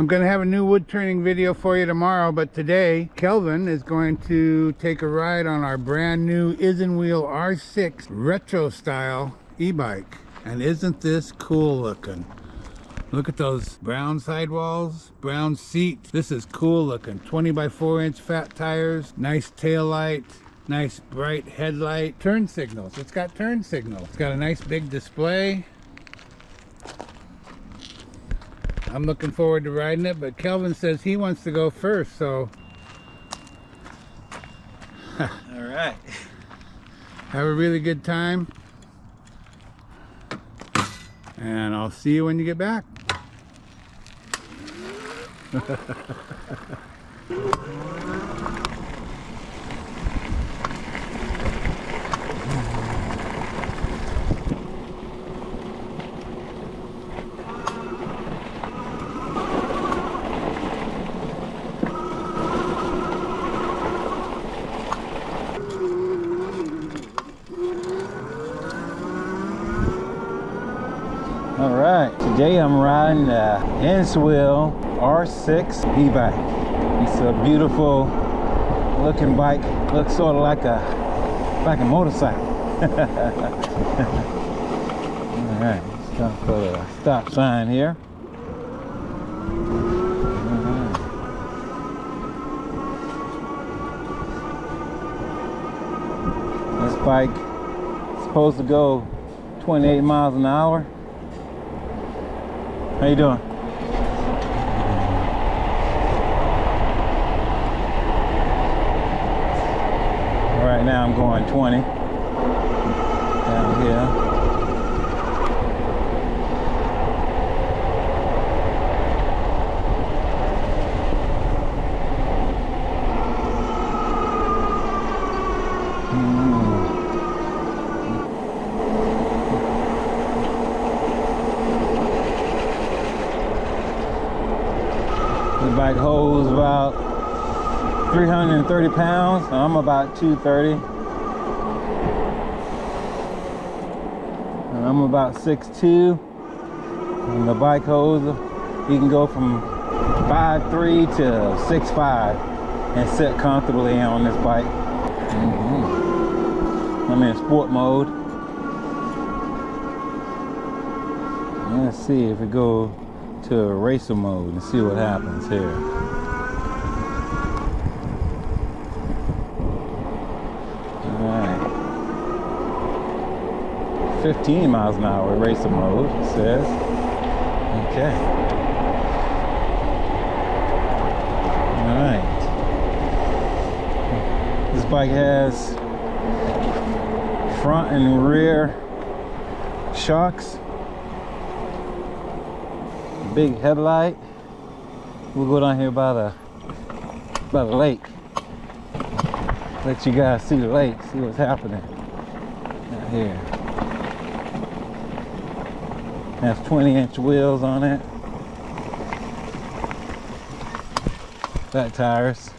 I'm going to have a new wood turning video for you tomorrow, but today Kelvin is going to take a ride on our brand new Isinwheel R6 retro style e-bike. And isn't this cool looking? Look at those brown sidewalls, brown seat. This is cool looking. 20 by 4 inch fat tires, nice tail light, nice bright headlight. Turn signals, it's got turn signals. It's got a nice big display. I'm looking forward to riding it, but Kelvin says he wants to go first, so. All right. Have a really good time. And I'll see you when you get back. All right, today I'm riding the Isinwheel R6 e-bike. It's a beautiful looking bike. Looks sort of like a motorcycle. All right, stop for the stop sign here. This bike is supposed to go 28 miles an hour. How you doing? Right now I'm going 20 down here. The bike holds about 330 pounds. I'm about 230. And I'm about 6'2". And the bike holds, you can go from 5'3" to 6'5" and sit comfortably on this bike. I'm in sport mode. Let's see if we go to racer mode and see what happens here. Alright. 15 miles an hour racer mode, it says. Okay. Alright. This bike has front and rear shocks. Big headlight. We'll go down here by the lake. Let you guys see the lake, see what's happening out here. Has 20-inch wheels on it. Flat tires.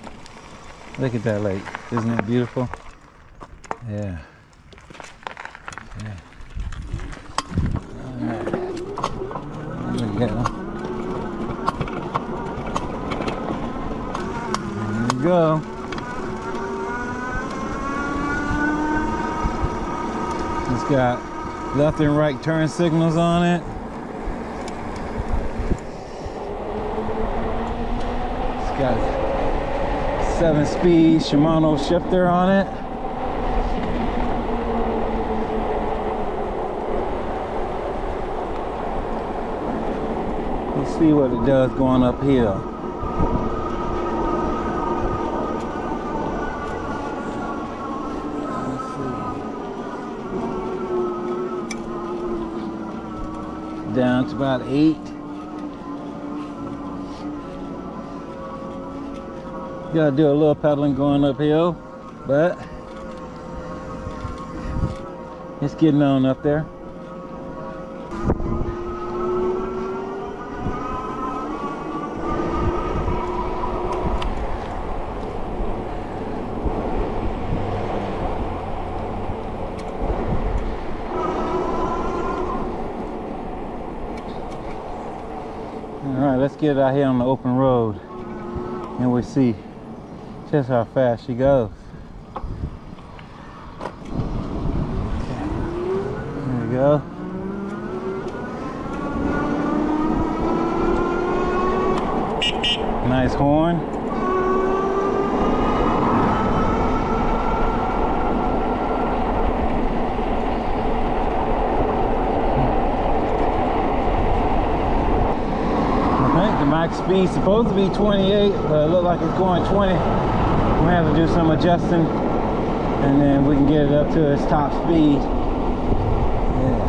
Look at that lake. Isn't it beautiful? Yeah. Yeah. All right. There we go. Go. It's got left and right turn signals on it. It's got 7-speed Shimano shifter on it. Let's see what it does going uphill. Down to about 8. Gotta do a little pedaling going uphill, but it's getting on up there. get out here on the open road and we see just how fast she goes. There we go. Nice horn. Max speed supposed to be 28, but it looks like it's going 20. We have to do some adjusting, and then we can get it up to its top speed. Yeah.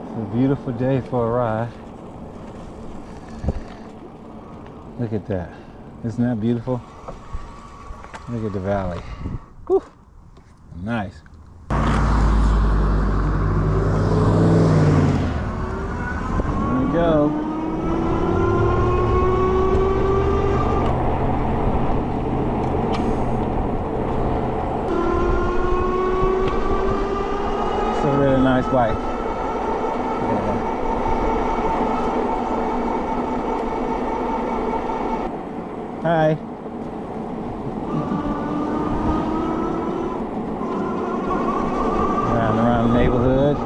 It's a beautiful day for a ride. Look at that. Isn't that beautiful? Look at the valley. Whew. Nice. Go. It's a really nice bike. Yeah. Hi. Around the neighborhood.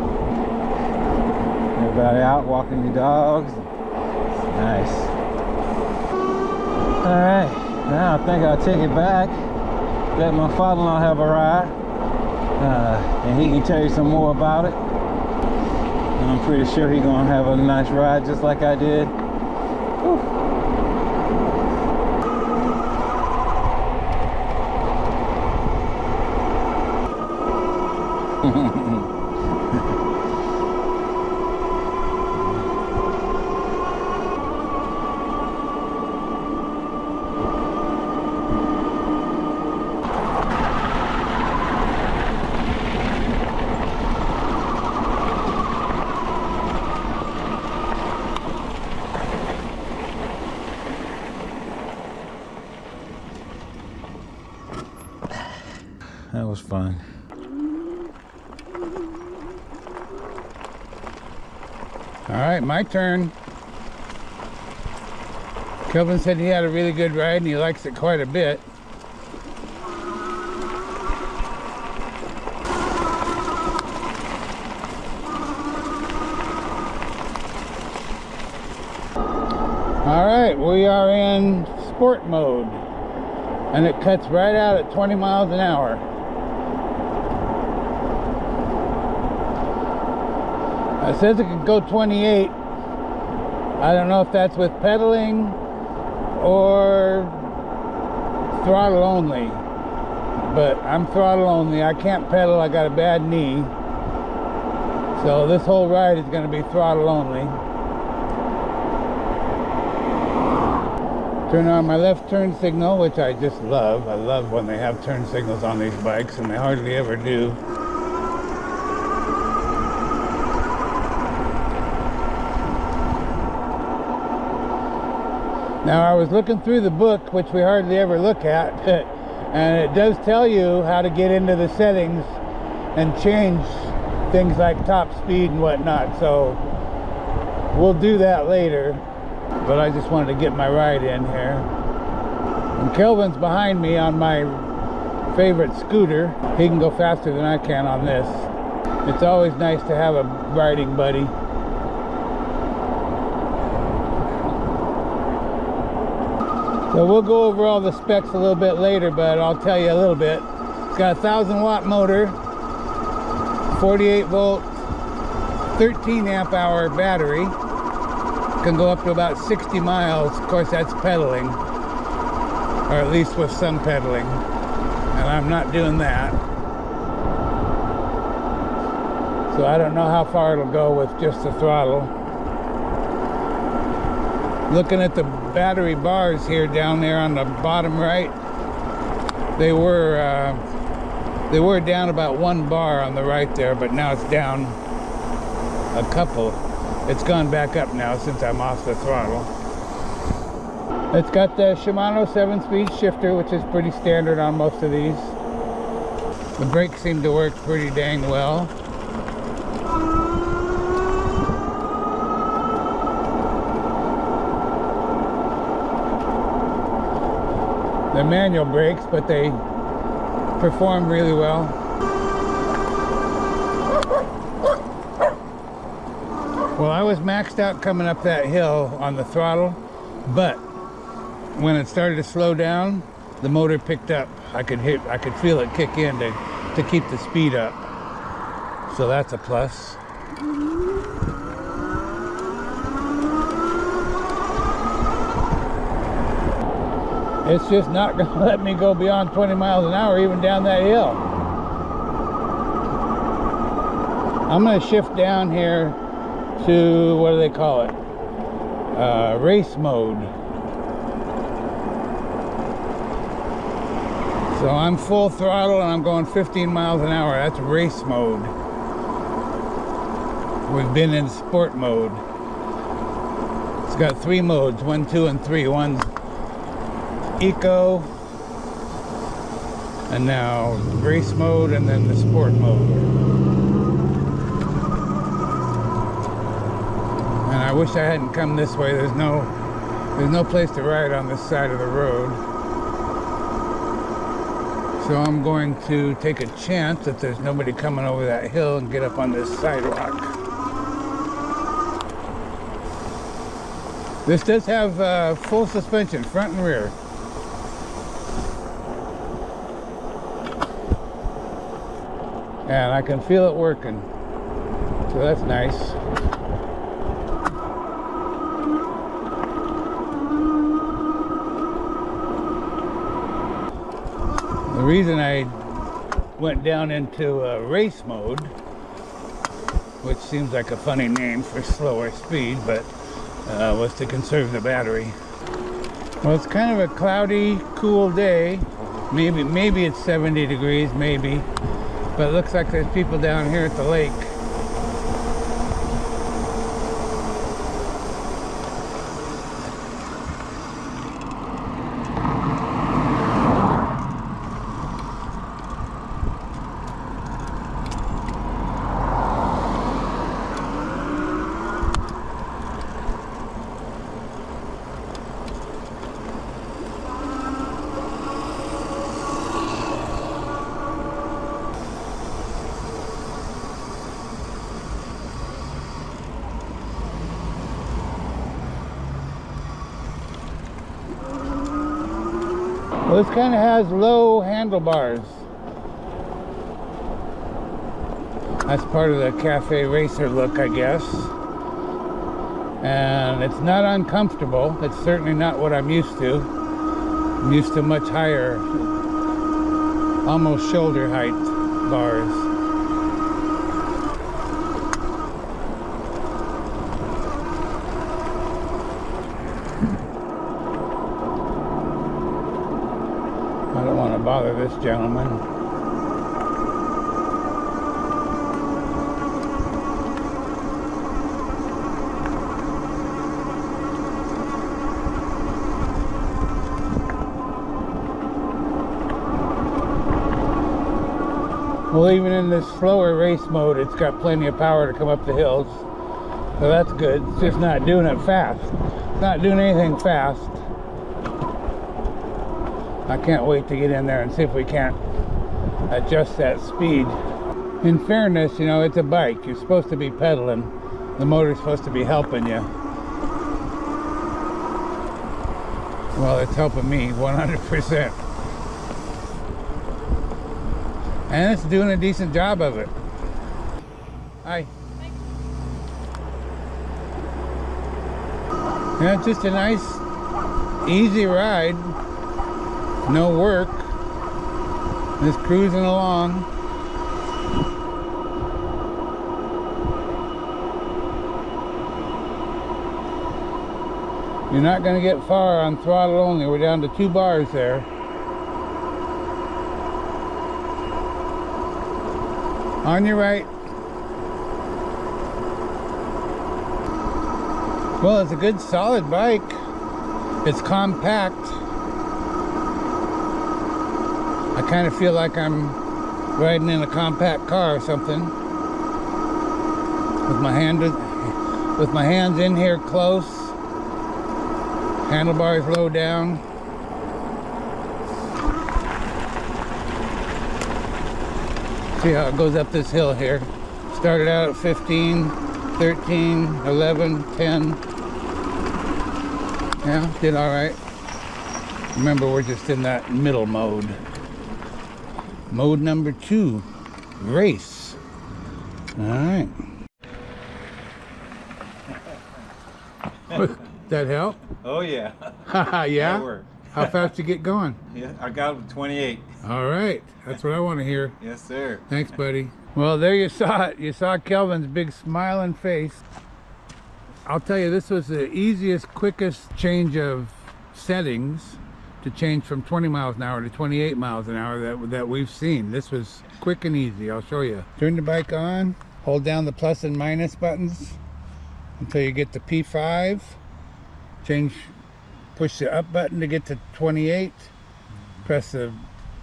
Everybody out walking the dogs. Nice. Alright, now I think I'll take it back. Let my father-in-law have a ride. And he can tell you some more about it. And I'm pretty sure he's gonna have a nice ride just like I did. Whew. That was fun. All right, my turn. Kelvin said he had a really good ride and he likes it quite a bit. All right, we are in sport mode and it cuts right out at 20 miles an hour. It says it can go 28. I don't know if that's with pedaling or throttle only, but I'm throttle only. I can't pedal, I got a bad knee. So this whole ride is going to be throttle only. Turn on my left turn signal, which I just love. I love when they have turn signals on these bikes, and they hardly ever do. Now I was looking through the book, which we hardly ever look at, and it does tell you how to get into the settings and change things like top speed and whatnot, so we'll do that later, but I just wanted to get my ride in here. And Kelvin's behind me on my favorite scooter. He can go faster than I can on this. It's always nice to have a riding buddy. So we'll go over all the specs a little bit later, but I'll tell you a little bit. It's got a 1,000-watt motor, 48 volt, 13 amp hour battery. Can go up to about 60 miles. Of course, that's pedaling, or at least with some pedaling, and I'm not doing that. So I don't know how far it'll go with just the throttle. Looking at the battery bars here down there on the bottom right, they were down about 1 bar on the right there, but now it's down a couple. It's gone back up now since I'm off the throttle. It's got the Shimano 7-speed shifter, which is pretty standard on most of these. The brakes seem to work pretty dang well. They're manual brakes, but they perform really well. Well, I was maxed out coming up that hill on the throttle, but when it started to slow down, the motor picked up. I could feel it kick in to keep the speed up. So that's a plus. It's just not going to let me go beyond 20 miles an hour even down that hill. I'm going to shift down here to, what do they call it? Race mode. So I'm full throttle and I'm going 15 miles an hour. That's race mode. We've been in sport mode. It's got 3 modes, 1, 2, and 3. One's eco, and now race mode, and then the sport mode. And I wish I hadn't come this way. There's no place to ride on this side of the road. So I'm going to take a chance that there's nobody coming over that hill and get up on this sidewalk. This does have full suspension, front and rear. And I can feel it working, so that's nice. The reason I went down into race mode, which seems like a funny name for slower speed, but was to conserve the battery. Well, it's kind of a cloudy, cool day. Maybe it's 70 degrees, maybe. But it looks like there's people down here at the lake. Well, this kind of has low handlebars. That's part of the cafe racer look, I guess. And it's not uncomfortable. It's certainly not what I'm used to. I'm used to much higher, almost shoulder height bars. I don't want to bother this gentleman. Well, even in this slower race mode, it's got plenty of power to come up the hills. So that's good. It's just not doing it fast. It's not doing anything fast. I can't wait to get in there and see if we can't adjust that speed. In fairness, you know, it's a bike. You're supposed to be pedaling. The motor's supposed to be helping you. Well, it's helping me 100%. And it's doing a decent job of it. Hi. Yeah, it's just a nice, easy ride. No work. Just cruising along. You're not going to get far on throttle only. We're down to 2 bars there. On your right. Well, it's a good solid bike. It's compact. I kind of feel like I'm riding in a compact car or something. With my hands in here close. Handlebars low down. See how it goes up this hill here. Started out at 15, 13, 11, 10. Yeah, did all right. Remember, we're just in that middle mode. Mode number 2, race. All right. That help? Oh yeah. Yeah? That worked. How fast you get going? Yeah, I got it with 28. All right. That's what I want to hear. Yes, sir. Thanks, buddy. Well, there you saw it. You saw Kelvin's big smiling face. I'll tell you, this was the easiest, quickest change of settings to change from 20 miles an hour to 28 miles an hour that we've seen. This was quick and easy. I'll show you. Turn the bike on. Hold down the plus and minus buttons until you get to P5. Push the up button to get to 28. Press the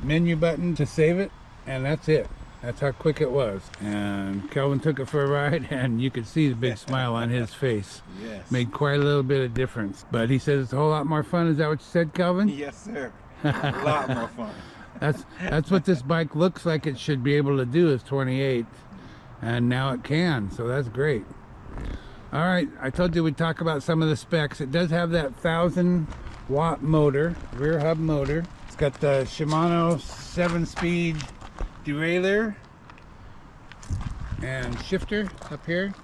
menu button to save it, and that's it. That's how quick it was. And Kelvin took it for a ride, and you could see the big smile on his face. Yes. Made quite a little bit of difference. But he says it's a whole lot more fun. Is that what you said, Kelvin? Yes, sir. A lot more fun. That's what this bike looks like it should be able to do, is 28. And now it can, so that's great. All right, I told you we'd talk about some of the specs. It does have that 1,000-watt motor, rear hub motor. It's got the Shimano 7-speed derailleur and shifter up here.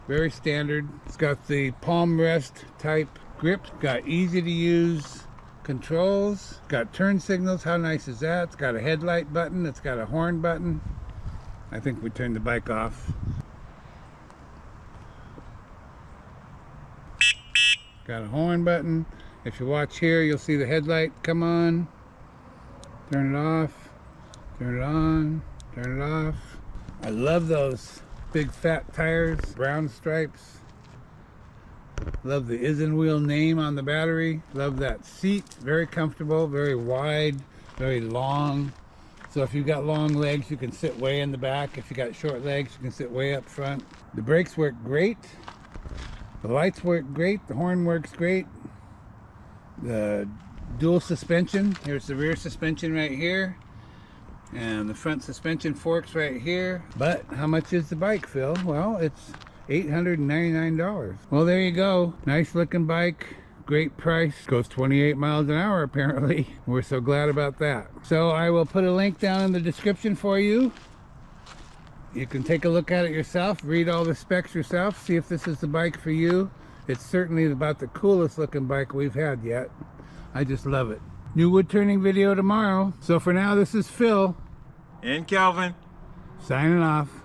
Very standard. It's got the palm rest type grip. Got easy to use controls. Got turn signals. How nice is that? It's got a headlight button. It's got a horn button. I think we turned the bike off. Got a horn button. If you watch here, you'll see the headlight come on. Turn it off. Turn it on. Turn it off. I love those big fat tires, brown stripes. Love the Isinwheel name on the battery. Love that seat. Very comfortable, very wide, very long. So if you've got long legs, you can sit way in the back. If you got short legs, you can sit way up front. The brakes work great. The lights work great. The horn works great. The dual suspension. Here's the rear suspension right here. And the front suspension forks right here. But how much is the bike, Phil? Well, it's $899. Well, there you go. Nice looking bike. Great price. Goes 28 miles an hour apparently. We're so glad about that. So I will put a link down in the description for you. You can take a look at it yourself, read all the specs yourself, see if this is the bike for you. It's certainly about the coolest looking bike we've had yet. I just love it. New wood turning video tomorrow. So for now, this is Phil. And Kelvin. Signing off.